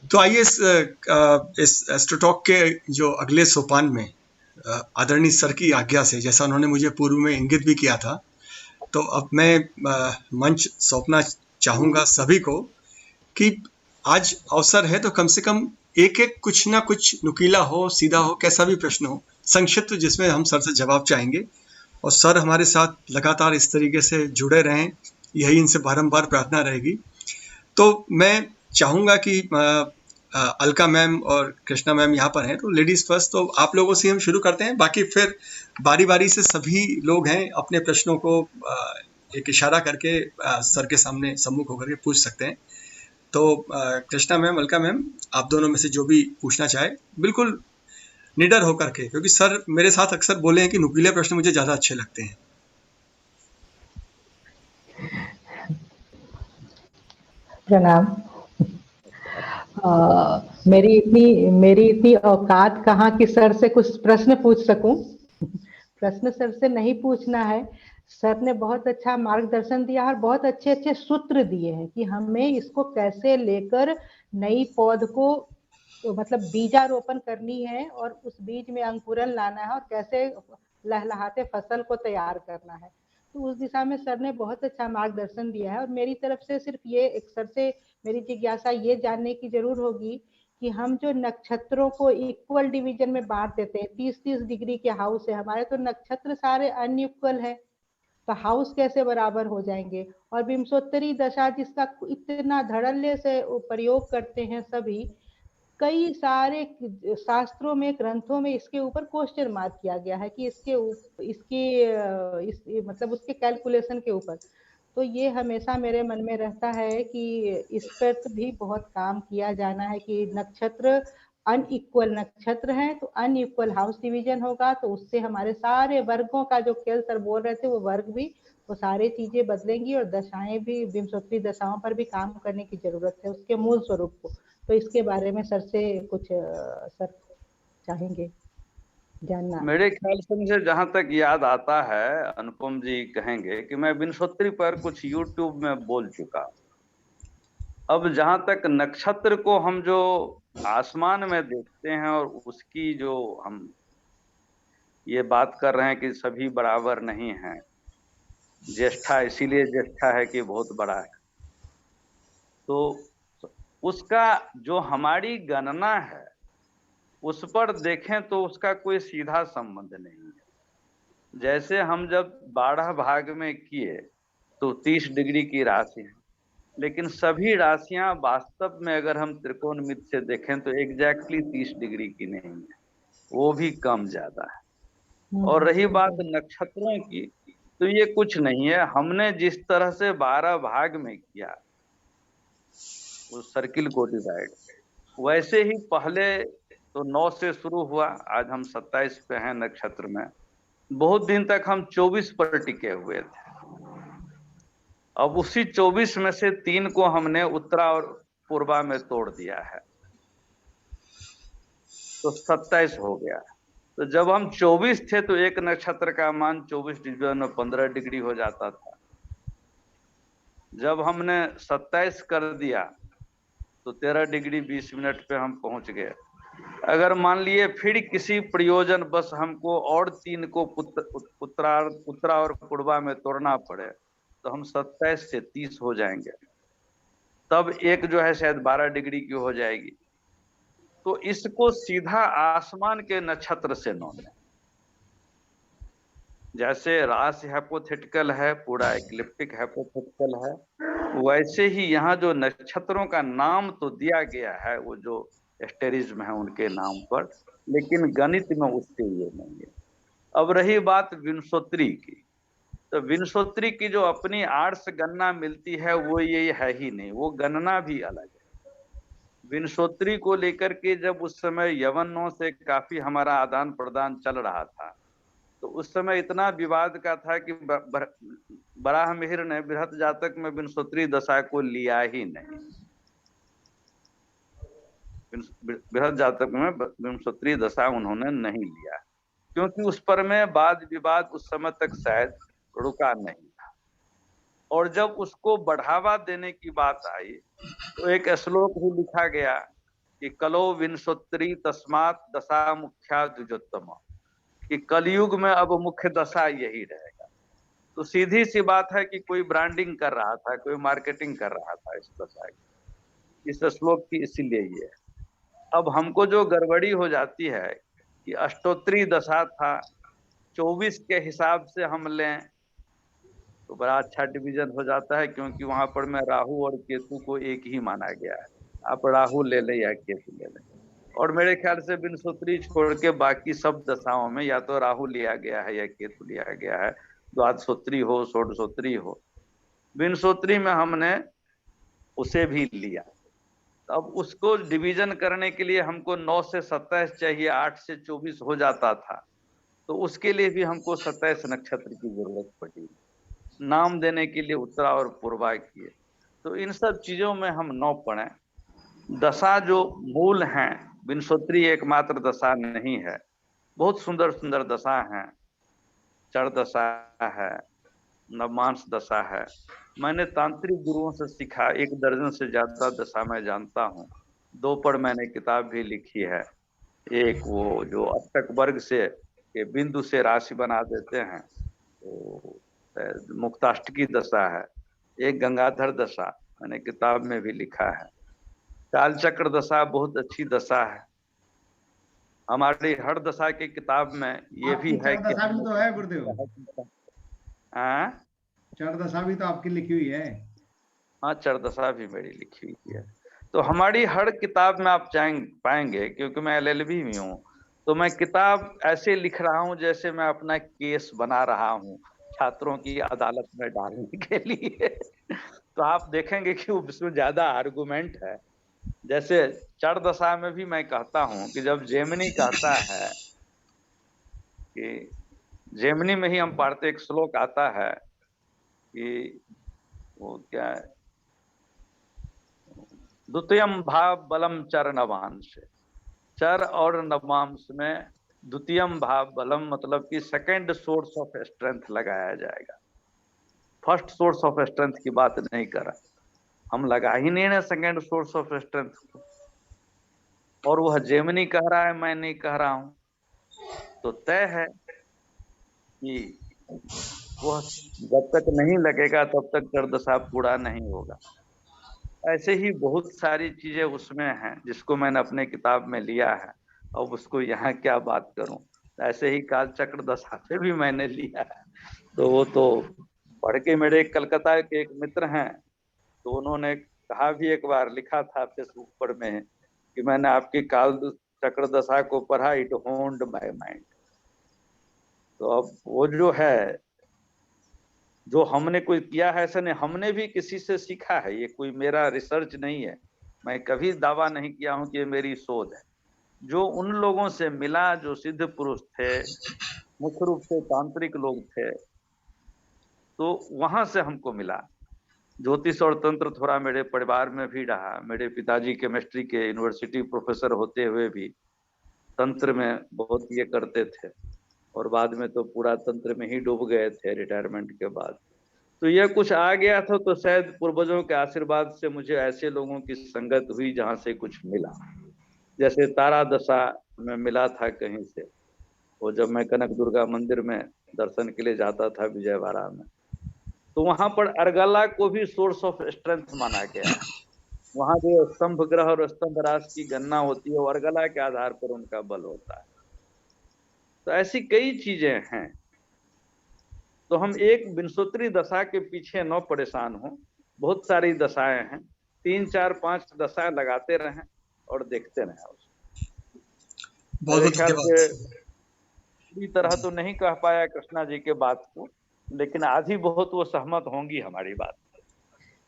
तो आइए इस एस्ट्रोटॉक के जो अगले सोपान में आदरणीय सर की आज्ञा से, जैसा उन्होंने मुझे पूर्व में इंगित भी किया था, तो अब मैं मंच सौंपना चाहूंगा सभी को कि आज अवसर है तो कम से कम एक एक कुछ ना कुछ नुकीला हो, सीधा हो, कैसा भी प्रश्न हो, संक्षिप्त, जिसमें हम सर से जवाब चाहेंगे। और सर हमारे साथ लगातार इस तरीके से जुड़े रहें, यही इनसे बारंबार प्रार्थना रहेगी। तो मैं चाहूंगा कि अलका मैम और कृष्णा मैम यहाँ पर हैं, तो लेडीज फर्स्ट, तो आप लोगों से हम शुरू करते हैं, बाकी फिर बारी बारी से सभी लोग हैं अपने प्रश्नों को एक इशारा करके सर के सामने सम्मुख होकर के पूछ सकते हैं। तो कृष्णा मैम, अलका मैम, आप दोनों में से जो भी पूछना चाहे, बिल्कुल निडर होकर के, क्योंकि सर मेरे साथ अक्सर बोले हैं कि नुकीले प्रश्न मुझे ज्यादा अच्छे लगते हैं। प्रणाम। मेरी इतनी औकात कहाँ कि सर से कुछ प्रश्न पूछ सकूं। प्रश्न सर से नहीं पूछना है, सर ने बहुत अच्छा मार्गदर्शन दिया और बहुत अच्छे अच्छे सूत्र दिए हैं कि हमें इसको कैसे लेकर नई पौध को मतलब बीजारोपण करनी है और उस बीज में अंकुरन लाना है और कैसे लहलहाते फसल को तैयार करना है। तो उस दिशा में सर ने बहुत अच्छा मार्गदर्शन दिया है। और मेरी तरफ से सिर्फ ये एक सर से मेरी जिज्ञासा ये जानने की जरूर होगी कि हम जो नक्षत्रों को इक्वल डिवीजन में बांट देते हैं, 30-30 डिग्री के हाउस है हमारे, तो नक्षत्र सारे अनइक्वल है, तो हाउस कैसे बराबर हो जाएंगे? और विंशोत्तरी दशा जिसका इतना धड़ल्ले से प्रयोग करते हैं सभी, कई सारे शास्त्रों में, ग्रंथों में इसके ऊपर क्वेश्चन मार्क किया गया है कि मतलब उसके कैलकुलेशन के ऊपर। तो ये हमेशा मेरे मन में रहता है कि इस पर भी बहुत काम किया जाना है कि नक्षत्र अनइक्वल नक्षत्र हैं, तो अनइक्वल हाउस डिवीजन होगा, तो उससे हमारे सारे वर्गों का, जो केल सर बोल रहे थे, वो वर्ग भी, वो सारी चीजें बदलेंगी और दशाएं भी, विंशोत्तरी दशाओं पर भी काम करने की जरूरत है उसके मूल स्वरूप को। तो इसके बारे में सर से कुछ सर चाहेंगे जानना। मेरे ख्याल से मुझे जहां तक याद आता है, अनुपम जी कहेंगे कि मैं विंशोत्तरी पर कुछ यूट्यूब में बोल चुका। अब जहां तक नक्षत्र को हम जो आसमान में देखते हैं और उसकी जो हम ये बात कर रहे हैं कि सभी बराबर नहीं हैं, ज्येष्ठा इसीलिए ज्येष्ठा है कि बहुत बड़ा है, तो उसका जो हमारी गणना है उस पर देखें तो उसका कोई सीधा संबंध नहीं है। जैसे हम जब 12 भाग में किए तो 30 डिग्री की राशि है, लेकिन सभी राशियां वास्तव में अगर हम त्रिकोणमिति से देखें तो एग्जैक्टली 30 डिग्री की नहीं है, वो भी कम ज्यादा है। और रही बात नक्षत्रों की, तो ये कुछ नहीं है, हमने जिस तरह से 12 भाग में किया उस सर्किल को डिवाइड, वैसे ही पहले तो 9 से शुरू हुआ, आज हम 27 पे हैं नक्षत्र में। बहुत दिन तक हम 24 पर टिके हुए थे। अब उसी 24 में से 3 को हमने उत्तरा और पूर्वा में तोड़ दिया है, तो 27 हो गया। तो जब हम 24 थे तो एक नक्षत्र का मान 24 डिवीजन में 15 डिग्री हो जाता था। जब हमने 27 कर दिया तो 13 डिग्री 20 मिनट पे हम पहुंच गए। अगर मान लिए फिर किसी प्रयोजन बस हमको और 3 को उत्तरा और पूर्वा में तोड़ना पड़े तो हम 27 से 30 हो जाएंगे, तब एक जो है शायद 12 डिग्री की हो जाएगी। तो इसको सीधा आसमान के नक्षत्र से नोने, जैसे राशि हाइपोथेटिकल है, पूरा इक्लिप्टिक हाइपोथेटिकल है, वैसे ही यहाँ जो नक्षत्रों का नाम तो दिया गया है वो जो एस्टेरिज्म है उनके नाम पर, लेकिन गणित में उसके लिए नहीं है। अब रही बात विंशोत्तरी की, तो विंशोत्तरी की जो अपनी आर्ट्स गणना मिलती है वो ये है ही नहीं, वो गणना भी अलग है। विंशोत्तरी को लेकर के जब उस समय यवनों से काफी हमारा आदान प्रदान चल रहा था, तो उस समय इतना विवाद का था कि बराहमिहिर ने बृहत जातक में विंशोत्तरी दशा को लिया ही नहीं। बृहत जातक में विंशोत्तरी दशा उन्होंने नहीं लिया, क्योंकि उस पर में वाद विवाद उस समय तक शायद रुका नहीं था। और जब उसको बढ़ावा देने की बात आई तो एक श्लोक भी लिखा गया कि कलो विंशोत्तरी तस्मात् दशा मुख्या द्विजोत्तम, कि कलयुग में अब मुख्य दशा यही रहेगा। तो सीधी सी बात है कि कोई ब्रांडिंग कर रहा था, कोई मार्केटिंग कर रहा था इस दशा की, इस श्लोक की, इसीलिए ये है। अब हमको जो गड़बड़ी हो जाती है कि अष्टोत्तरी दशा था, 24 के हिसाब से हम लें तो बड़ा अच्छा डिवीजन हो जाता है, क्योंकि वहां पर में राहु और केतु को एक ही माना गया है। आप राहु ले लें या केतु ले लें, और मेरे ख्याल से विंशोत्तरी छोड़ के बाकी सब दशाओं में या तो राहु लिया गया है या केतु लिया गया है, द्वादशोत्तरी हो षोडशोत्तरी हो। विंशोत्तरी में हमने उसे भी लिया। अब उसको डिवीजन करने के लिए हमको 9 से 27 चाहिए, 8 से 24 हो जाता था, तो उसके लिए भी हमको 27 नक्षत्र की जरूरत पड़ी। नाम देने के लिए उत्तरा और पूर्वा किए। तो इन सब चीजों में हम न पड़े। दशा जो मूल हैं, विंशोत्तरी एकमात्र दशा नहीं है, बहुत सुंदर सुंदर दशा हैं। चर दशा है, नवमांश दशा है। मैंने तांत्रिक गुरुओं से सीखा, 1 दर्जन से ज्यादा दशा मैं जानता हूँ। 2 पर मैंने किताब भी लिखी है। एक वो जो अष्टक वर्ग से के बिंदु से राशि बना देते हैं, तो मुक्ताष्टकी दशा है। एक गंगाधर दशा मैंने किताब में भी लिखा है। कालचक्र दशा बहुत अच्छी दशा है। हमारी हर दशा की किताब में ये भी है कि दशा भी तो है गुरुदेव। चर दशा भी तो आपकी लिखी हुई है। हाँ, चर दशा भी मेरी लिखी हुई है। तो हमारी हर किताब में आप पाएंगे, क्योंकि मैं LLB में हूँ, तो मैं किताब ऐसे लिख रहा हूँ जैसे मैं अपना केस बना रहा हूँ छात्रों की अदालत में डालने के लिए। तो आप देखेंगे कि उसमें ज्यादा आर्गुमेंट है। जैसे चर दशा में भी मैं कहता हूँ कि जब जेमिनी कहता है कि जेमिनी में ही हम पढ़ते, एक श्लोक आता है कि वो क्या है, द्वितीयम भाव बलम चर नवांश। चर और नवांश में द्वितीयम भाव बलम मतलब कि सेकंड सोर्स ऑफ स्ट्रेंथ लगाया जाएगा। फर्स्ट सोर्स ऑफ स्ट्रेंथ की बात नहीं कर रहा, हम लगा ही नहीं ना सेकंड सोर्स ऑफ स्ट्रेंथ को। और वह जेमिनी कह रहा है, मैं नहीं कह रहा हूं, तो तय है कि वह जब तक नहीं लगेगा तब तक चर दशा पूरा नहीं होगा। ऐसे ही बहुत सारी चीजें उसमें हैं जिसको मैंने अपने किताब में लिया है। अब उसको यहाँ क्या बात करूं। ऐसे ही कालचक्र दशा से भी मैंने लिया है। तो वो तो पढ़ के, मेरे कलकत्ता के एक मित्र हैं, तो उन्होंने कहा भी, एक बार लिखा था फेसबुक पर में कि मैंने आपकी काल चक्र दशा को पढ़ा, इट होन्ड माय माइंड। तो अब वो जो है, जो हमने कोई किया है ऐसा नहीं, हमने भी किसी से सीखा है। ये कोई मेरा रिसर्च नहीं है, मैं कभी दावा नहीं किया हूं कि ये मेरी शोध है। जो उन लोगों से मिला जो सिद्ध पुरुष थे, मुख्य रूप से तांत्रिक लोग थे, तो वहां से हमको मिला। ज्योतिष और तंत्र थोड़ा मेरे परिवार में भी रहा। मेरे पिताजी केमिस्ट्री के यूनिवर्सिटी प्रोफेसर होते हुए भी तंत्र में बहुत ये करते थे, और बाद में तो पूरा तंत्र में ही डूब गए थे रिटायरमेंट के बाद। तो यह कुछ आ गया था, तो शायद पूर्वजों के आशीर्वाद से मुझे ऐसे लोगों की संगत हुई जहां से कुछ मिला। जैसे तारा दशा में मिला था कहीं से, वो जब मैं कनक दुर्गा मंदिर में दर्शन के लिए जाता था विजयवाड़ा में, तो वहां पर अर्गला को भी सोर्स ऑफ स्ट्रेंथ माना गया है। वहां जो स्तंभ ग्रह और स्तंभ राशि की गणना होती है, वो अर्गला के आधार पर उनका बल होता है। तो ऐसी कई चीजें हैं। तो हम एक विंशोत्तरी दशा के पीछे न परेशान हो, बहुत सारी दशाएं हैं, 3, 4, 5 दशाएं लगाते रहें और देखते रहें। बहुत बहुत धन्यवाद। पूरी तरह तो नहीं कह पाया कृष्णा जी के बात को, लेकिन आधी बहुत वो सहमत होंगी हमारी बात।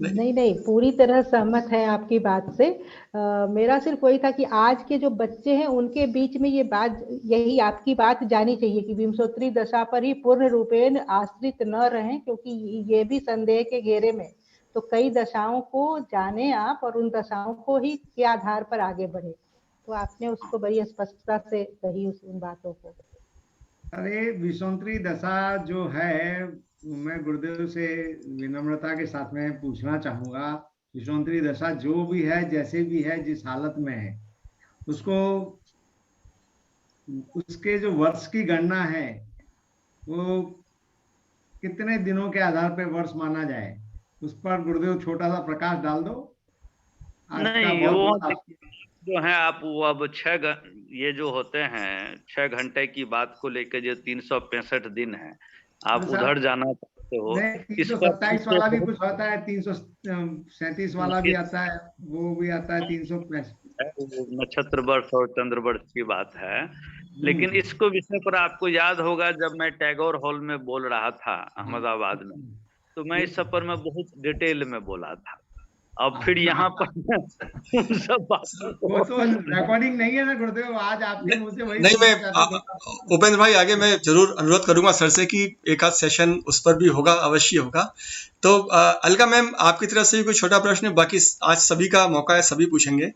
नहीं, पूरी तरह सहमत है आपकी बात से। मेरा सिर्फ वही था कि आज के जो बच्चे हैं उनके बीच में ये बात, यही आपकी बात जानी चाहिए कि विंशोत्तरी दशा पर ही पूर्ण रूपेण आश्रित न रहें, क्योंकि ये भी संदेह के घेरे में। तो कई दशाओं को जाने आप और उन दशाओं को ही के आधार पर आगे बढ़े। तो आपने उसको बड़ी स्पष्टता से कही उन बातों को। अरे विंशोत्तरी दशा जो है मैं गुरुदेव से विनम्रता के साथ में पूछना चाहूंगा, विश्वामित्री दशा जो भी है, जैसे भी है, जिस हालत में है, उसको उसके जो वर्ष की गणना है वो कितने दिनों के आधार पर वर्ष माना जाए, उस पर गुरुदेव छोटा सा प्रकाश डाल दो। आज का नहीं, बहुत वो बड़ा जो है आप वो अब ये जो होते हैं 6 घंटे की बात को लेकर जो 365 दिन है, आप ऐसा उधर जाना चाहते हो। नहीं, इस पर 327 वाला भी कुछ होता है, 337 वाला भी आता है, वो भी आता है 365। नक्षत्र वर्ष और चंद्र वर्ष की बात है। लेकिन इसको विषय पर आपको याद होगा, जब मैं टैगोर हॉल में बोल रहा था अहमदाबाद में, तो मैं इस सब पर मैं बहुत डिटेल में बोला था। अब फिर यहाँ पर उन सब बातों वो को तो रिकॉर्डिंग नहीं है ना गुरुदेव, आज आपके मुंह से वही नहीं, मैं सुनना चाहते थे। उपेंद्र भाई आगे मैं जरूर अनुरोध करूंगा सर से कि एक आध सेशन उस पर भी होगा, अवश्य होगा। तो अलका मैम, आपकी तरफ से भी कोई छोटा प्रश्न, बाकी आज सभी का मौका है, सभी पूछेंगे।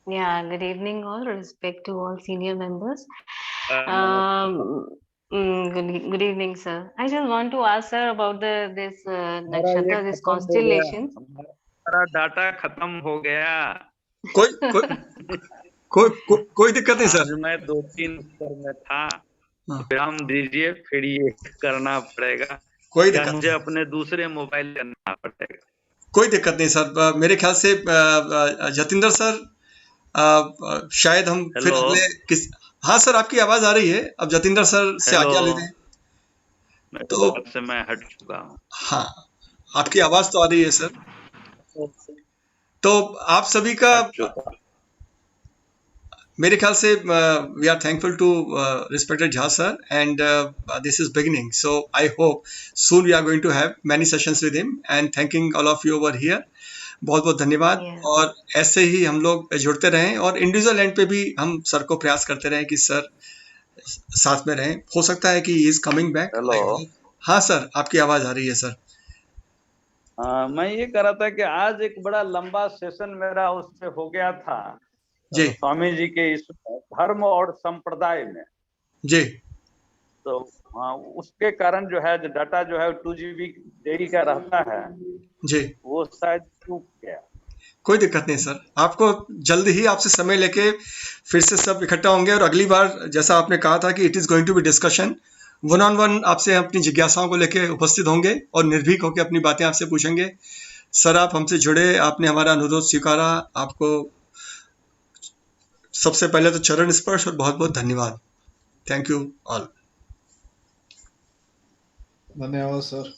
Yeah, good evening all. Respect to all senior members. Good evening, sir. I just want to ask sir about this nakshatra, this constellation. हमारा डाटा खत्म हो गया। कोई दिक्कत नहीं सर। आज मैं 2-3 स्तर में था, हाँ। विराम दीजिए, फिर ये करना पड़ेगा। कोई दिक्कत मुझे अपने दूसरे मोबाइल करना पड़ेगा। कोई दिक्कत नहीं सर। मेरे ख्याल से जतिंदर सर, शायद हम फिर अगले हाँ सर, आपकी आवाज आ रही है। अब जतिंदर सर से आज्ञा लेते हैं। तो से मैं हट चुका हूँ। हाँ, आपकी आवाज तो आ रही है सर। तो आप सभी का मेरे ख्याल से we are thankful to respected Jha sir, and this is beginning, so I hope soon we are going to have many sessions with him, and thanking all of you over here. बहुत बहुत धन्यवाद। और ऐसे ही हम लोग जुड़ते रहें, और इंडिविजुअल एंड पे भी हम सर को प्रयास करते रहें कि सर साथ में रहें। हो सकता है कि इज कमिंग बैक। हाँ सर, आपकी आवाज आ रही है सर। मैं ये कह रहा था कि आज एक बड़ा लंबा सेशन मेरा उससे हो गया था जी, स्वामी जी के इस धर्म और संप्रदाय में जी। तो हाँ, उसके कारण जो है डाटा जो है 2 GB देरी का रहता है जी, वो शायद चूक गया। कोई दिक्कत नहीं सर, आपको जल्दी ही आपसे समय लेके फिर से सब इकट्ठा होंगे। और अगली बार जैसा आपने कहा था कि it is going to be discussion, 1-on-1 आपसे अपनी जिज्ञासाओं को लेके उपस्थित होंगे और निर्भीक होकर अपनी बातें आपसे पूछेंगे। सर, आप हमसे जुड़े, आपने हमारा अनुरोध स्वीकारा, आपको सबसे पहले तो चरण स्पर्श और बहुत बहुत धन्यवाद। Thank you all. धन्यवाद सर।